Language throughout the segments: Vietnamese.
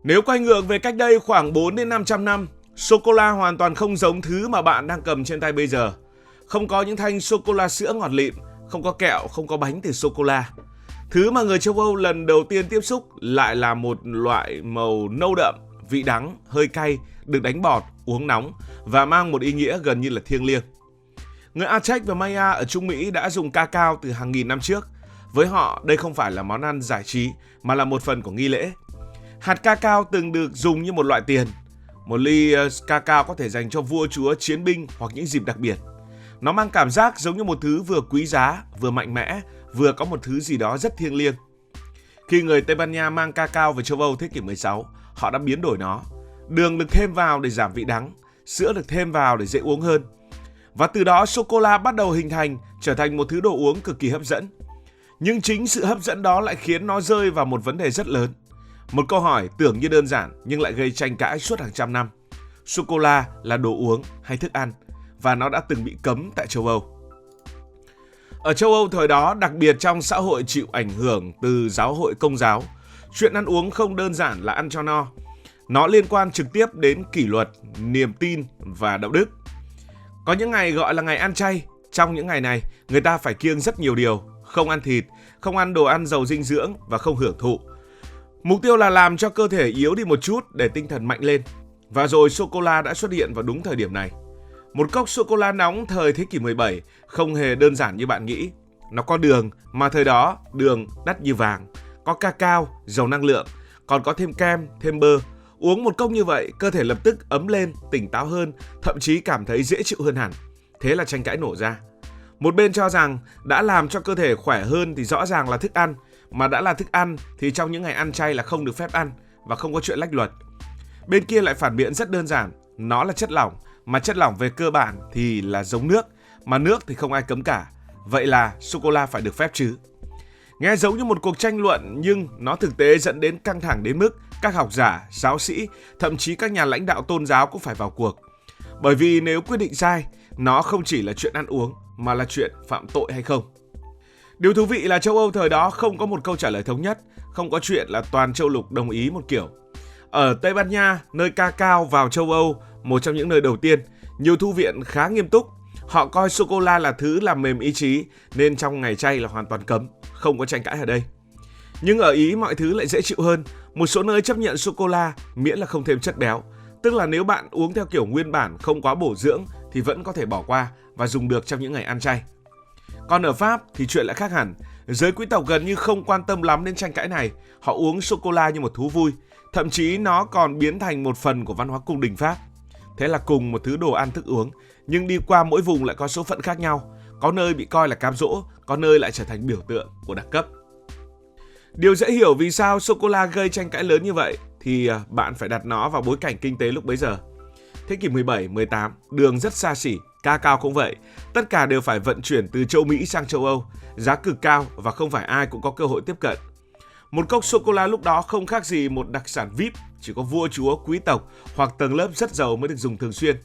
Nếu quay ngược về cách đây khoảng 4 đến 500 năm, sô-cô-la hoàn toàn không giống thứ mà bạn đang cầm trên tay bây giờ. Không có những thanh sô-cô-la sữa ngọt lịm, không có kẹo, không có bánh từ sô-cô-la. Thứ mà người châu Âu lần đầu tiên tiếp xúc lại là một loại màu nâu đậm, vị đắng, hơi cay, được đánh bọt, uống nóng và mang một ý nghĩa gần như là thiêng liêng. Người Aztec và Maya ở Trung Mỹ đã dùng cacao từ hàng nghìn năm trước. Với họ, đây không phải là món ăn giải trí mà là một phần của nghi lễ. Hạt cacao từng được dùng như một loại tiền. Một ly cacao có thể dành cho vua chúa, chiến binh hoặc những dịp đặc biệt. Nó mang cảm giác giống như một thứ vừa quý giá, vừa mạnh mẽ, vừa có một thứ gì đó rất thiêng liêng. Khi người Tây Ban Nha mang cacao về châu Âu thế kỷ 16, họ đã biến đổi nó. Đường được thêm vào để giảm vị đắng, sữa được thêm vào để dễ uống hơn. Và từ đó sô-cô-la bắt đầu hình thành, trở thành một thứ đồ uống cực kỳ hấp dẫn. Nhưng chính sự hấp dẫn đó lại khiến nó rơi vào một vấn đề rất lớn. Một câu hỏi tưởng như đơn giản nhưng lại gây tranh cãi suốt hàng trăm năm. Sô-cô-la là đồ uống hay thức ăn? Và nó đã từng bị cấm tại châu Âu. Ở châu Âu thời đó, đặc biệt trong xã hội chịu ảnh hưởng từ giáo hội Công giáo, chuyện ăn uống không đơn giản là ăn cho no. Nó liên quan trực tiếp đến kỷ luật, niềm tin và đạo đức. Có những ngày gọi là ngày ăn chay. Trong những ngày này, người ta phải kiêng rất nhiều điều. Không ăn thịt, không ăn đồ ăn giàu dinh dưỡng và không hưởng thụ. Mục tiêu là làm cho cơ thể yếu đi một chút để tinh thần mạnh lên. Và rồi sô-cô-la đã xuất hiện vào đúng thời điểm này. Một cốc sô-cô-la nóng thời thế kỷ 17 không hề đơn giản như bạn nghĩ. Nó có đường, mà thời đó đường đắt như vàng. Có cacao, giàu năng lượng, còn có thêm kem, thêm bơ. Uống một cốc như vậy, cơ thể lập tức ấm lên, tỉnh táo hơn, thậm chí cảm thấy dễ chịu hơn hẳn. Thế là tranh cãi nổ ra. Một bên cho rằng đã làm cho cơ thể khỏe hơn thì rõ ràng là thức ăn, mà đã là thức ăn thì trong những ngày ăn chay là không được phép ăn và không có chuyện lách luật. Bên kia lại phản biện rất đơn giản, nó là chất lỏng, mà chất lỏng về cơ bản thì là giống nước, mà nước thì không ai cấm cả. Vậy là sô-cô-la phải được phép chứ? Nghe giống như một cuộc tranh luận nhưng nó thực tế dẫn đến căng thẳng đến mức các học giả, giáo sĩ, thậm chí các nhà lãnh đạo tôn giáo cũng phải vào cuộc. Bởi vì nếu quyết định sai, nó không chỉ là chuyện ăn uống mà là chuyện phạm tội hay không. Điều thú vị là châu Âu thời đó không có một câu trả lời thống nhất, không có chuyện là toàn châu lục đồng ý một kiểu. Ở Tây Ban Nha, nơi cacao vào châu Âu, một trong những nơi đầu tiên, nhiều thư viện khá nghiêm túc. Họ coi sô-cô-la là thứ làm mềm ý chí nên trong ngày chay là hoàn toàn cấm, không có tranh cãi ở đây. Nhưng ở Ý mọi thứ lại dễ chịu hơn. Một số nơi chấp nhận sô-cô-la miễn là không thêm chất béo. Tức là nếu bạn uống theo kiểu nguyên bản không quá bổ dưỡng thì vẫn có thể bỏ qua và dùng được trong những ngày ăn chay. Còn ở Pháp thì chuyện lại khác hẳn. Giới quý tộc gần như không quan tâm lắm đến tranh cãi này. Họ uống sô-cô-la như một thú vui. Thậm chí nó còn biến thành một phần của văn hóa cung đình Pháp. Thế là cùng một thứ đồ ăn thức uống, nhưng đi qua mỗi vùng lại có số phận khác nhau. Có nơi bị coi là cám dỗ, có nơi lại trở thành biểu tượng của đẳng cấp. Điều dễ hiểu vì sao sô-cô-la gây tranh cãi lớn như vậy thì bạn phải đặt nó vào bối cảnh kinh tế lúc bấy giờ. Thế kỷ 17, 18, đường rất xa xỉ, cacao cũng vậy. Tất cả đều phải vận chuyển từ châu Mỹ sang châu Âu, giá cực cao và không phải ai cũng có cơ hội tiếp cận. Một cốc sô-cô-la lúc đó không khác gì một đặc sản VIP, chỉ có vua chúa, quý tộc hoặc tầng lớp rất giàu mới được dùng thường xuyên.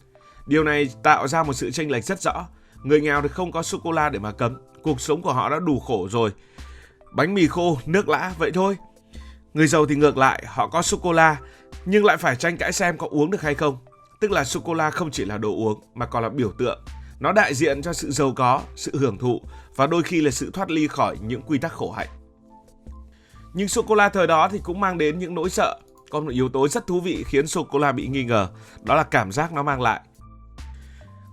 Điều này tạo ra một sự chênh lệch rất rõ. Người nghèo thì không có sô-cô-la để mà cấm, cuộc sống của họ đã đủ khổ rồi. Bánh mì khô, nước lã, vậy thôi. Người giàu thì ngược lại, họ có sô-cô-la nhưng lại phải tranh cãi xem có uống được hay không. Tức là sô-cô-la không chỉ là đồ uống mà còn là biểu tượng. Nó đại diện cho sự giàu có, sự hưởng thụ và đôi khi là sự thoát ly khỏi những quy tắc khổ hạnh. Nhưng sô-cô-la thời đó thì cũng mang đến những nỗi sợ. Có một yếu tố rất thú vị khiến sô-cô-la bị nghi ngờ, đó là cảm giác nó mang lại.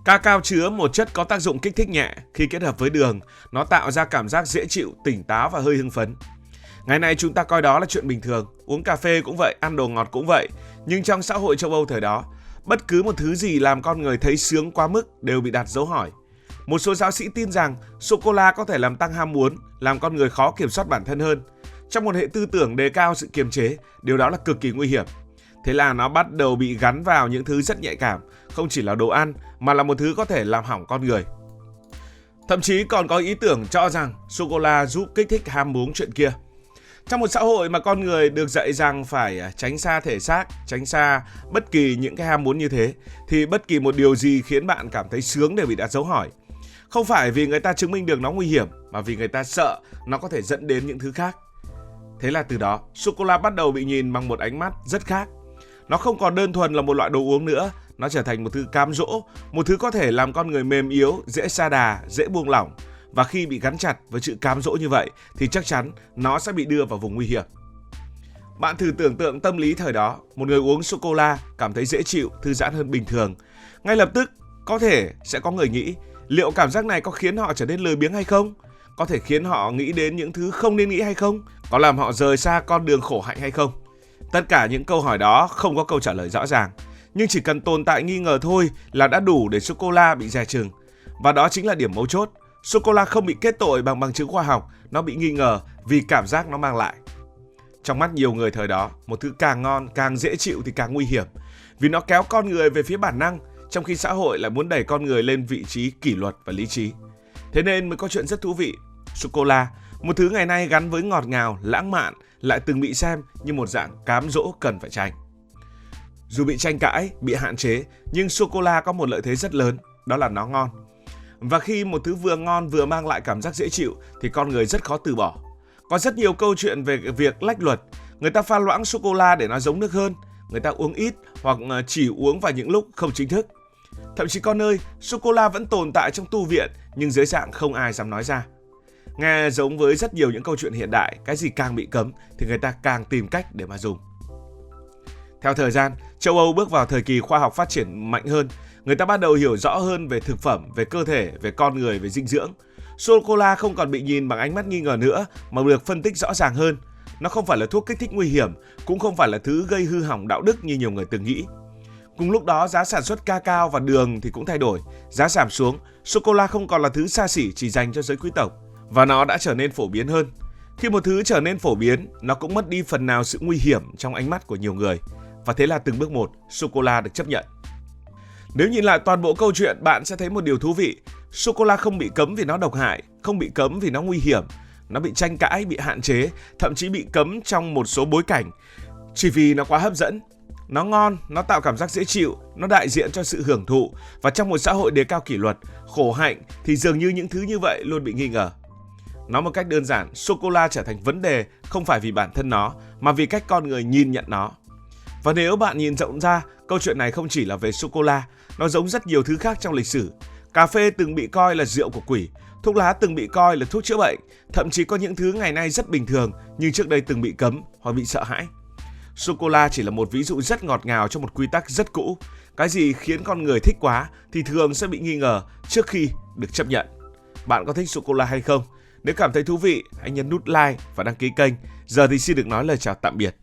Cacao chứa một chất có tác dụng kích thích nhẹ, khi kết hợp với đường, nó tạo ra cảm giác dễ chịu, tỉnh táo và hơi hưng phấn. Ngày nay chúng ta coi đó là chuyện bình thường, uống cà phê cũng vậy, ăn đồ ngọt cũng vậy. Nhưng trong xã hội châu Âu thời đó, bất cứ một thứ gì làm con người thấy sướng quá mức đều bị đặt dấu hỏi. Một số giáo sĩ tin rằng sô-cô-la có thể làm tăng ham muốn, làm con người khó kiểm soát bản thân hơn. Trong một hệ tư tưởng đề cao sự kiềm chế, điều đó là cực kỳ nguy hiểm. Thế là nó bắt đầu bị gắn vào những thứ rất nhạy cảm, không chỉ là đồ ăn mà là một thứ có thể làm hỏng con người. Thậm chí còn có ý tưởng cho rằng sô-cô-la giúp kích thích ham muốn chuyện kia. Trong một xã hội mà con người được dạy rằng phải tránh xa thể xác, tránh xa bất kỳ những cái ham muốn như thế, thì bất kỳ một điều gì khiến bạn cảm thấy sướng đều bị đặt dấu hỏi. Không phải vì người ta chứng minh được nó nguy hiểm, mà vì người ta sợ nó có thể dẫn đến những thứ khác. Thế là từ đó, sô-cô-la bắt đầu bị nhìn bằng một ánh mắt rất khác. Nó không còn đơn thuần là một loại đồ uống nữa, nó trở thành một thứ cám dỗ, một thứ có thể làm con người mềm yếu, dễ sa đà, dễ buông lỏng. Và khi bị gắn chặt với chữ cám dỗ như vậy thì chắc chắn nó sẽ bị đưa vào vùng nguy hiểm. Bạn thử tưởng tượng tâm lý thời đó, một người uống sô-cô-la cảm thấy dễ chịu, thư giãn hơn bình thường. Ngay lập tức, có thể sẽ có người nghĩ, liệu cảm giác này có khiến họ trở nên lười biếng hay không? Có thể khiến họ nghĩ đến những thứ không nên nghĩ hay không? Có làm họ rời xa con đường khổ hạnh hay không? Tất cả những câu hỏi đó không có câu trả lời rõ ràng. Nhưng chỉ cần tồn tại nghi ngờ thôi là đã đủ để sô-cô-la bị dè chừng. Và đó chính là điểm mấu chốt. Sô-cô-la không bị kết tội bằng bằng chứng khoa học, nó bị nghi ngờ vì cảm giác nó mang lại. Trong mắt nhiều người thời đó, một thứ càng ngon, càng dễ chịu thì càng nguy hiểm. Vì nó kéo con người về phía bản năng, trong khi xã hội lại muốn đẩy con người lên vị trí kỷ luật và lý trí. Thế nên mới có chuyện rất thú vị. Sô-cô-la, một thứ ngày nay gắn với ngọt ngào, lãng mạn, lại từng bị xem như một dạng cám dỗ cần phải tránh. Dù bị tranh cãi, bị hạn chế, nhưng sô-cô-la có một lợi thế rất lớn, đó là nó ngon. Và khi một thứ vừa ngon vừa mang lại cảm giác dễ chịu thì con người rất khó từ bỏ. Có rất nhiều câu chuyện về việc lách luật. Người ta pha loãng sô-cô-la để nó giống nước hơn. Người ta uống ít hoặc chỉ uống vào những lúc không chính thức. Thậm chí có nơi, sô-cô-la vẫn tồn tại trong tu viện nhưng dưới dạng không ai dám nói ra. Nghe giống với rất nhiều những câu chuyện hiện đại, cái gì càng bị cấm thì người ta càng tìm cách để mà dùng. Theo thời gian, châu Âu bước vào thời kỳ khoa học phát triển mạnh hơn. Người ta bắt đầu hiểu rõ hơn về thực phẩm, về cơ thể, về con người, về dinh dưỡng. Sô-cô-la không còn bị nhìn bằng ánh mắt nghi ngờ nữa mà được phân tích rõ ràng hơn. Nó không phải là thuốc kích thích nguy hiểm, cũng không phải là thứ gây hư hỏng đạo đức như nhiều người từng nghĩ. Cùng lúc đó, giá sản xuất cacao và đường thì cũng thay đổi. Giá giảm xuống, sô-cô-la không còn là thứ xa xỉ chỉ dành cho giới quý tộc, và nó đã trở nên phổ biến hơn. Khi một thứ trở nên phổ biến, nó cũng mất đi phần nào sự nguy hiểm trong ánh mắt của nhiều người. Và thế là từng bước một, sô-cô-la được chấp nhận. Nếu nhìn lại toàn bộ câu chuyện, bạn sẽ thấy một điều thú vị. Sô-cô-la không bị cấm vì nó độc hại, không bị cấm vì nó nguy hiểm. Nó bị tranh cãi, bị hạn chế, thậm chí bị cấm trong một số bối cảnh chỉ vì nó quá hấp dẫn. Nó ngon, nó tạo cảm giác dễ chịu, nó đại diện cho sự hưởng thụ. Và trong một xã hội đề cao kỷ luật, khổ hạnh thì dường như những thứ như vậy luôn bị nghi ngờ. Nói một cách đơn giản, sô-cô-la trở thành vấn đề không phải vì bản thân nó, mà vì cách con người nhìn nhận nó. Và nếu bạn nhìn rộng ra, câu chuyện này không chỉ là về sô-cô-la, nó giống rất nhiều thứ khác trong lịch sử. Cà phê từng bị coi là rượu của quỷ, thuốc lá từng bị coi là thuốc chữa bệnh, thậm chí có những thứ ngày nay rất bình thường nhưng trước đây từng bị cấm hoặc bị sợ hãi. Sô-cô-la chỉ là một ví dụ rất ngọt ngào cho một quy tắc rất cũ. Cái gì khiến con người thích quá thì thường sẽ bị nghi ngờ trước khi được chấp nhận. Bạn có thích sô-cô-la hay không? Nếu cảm thấy thú vị, hãy nhấn nút like và đăng ký kênh. Giờ thì xin được nói lời chào tạm biệt.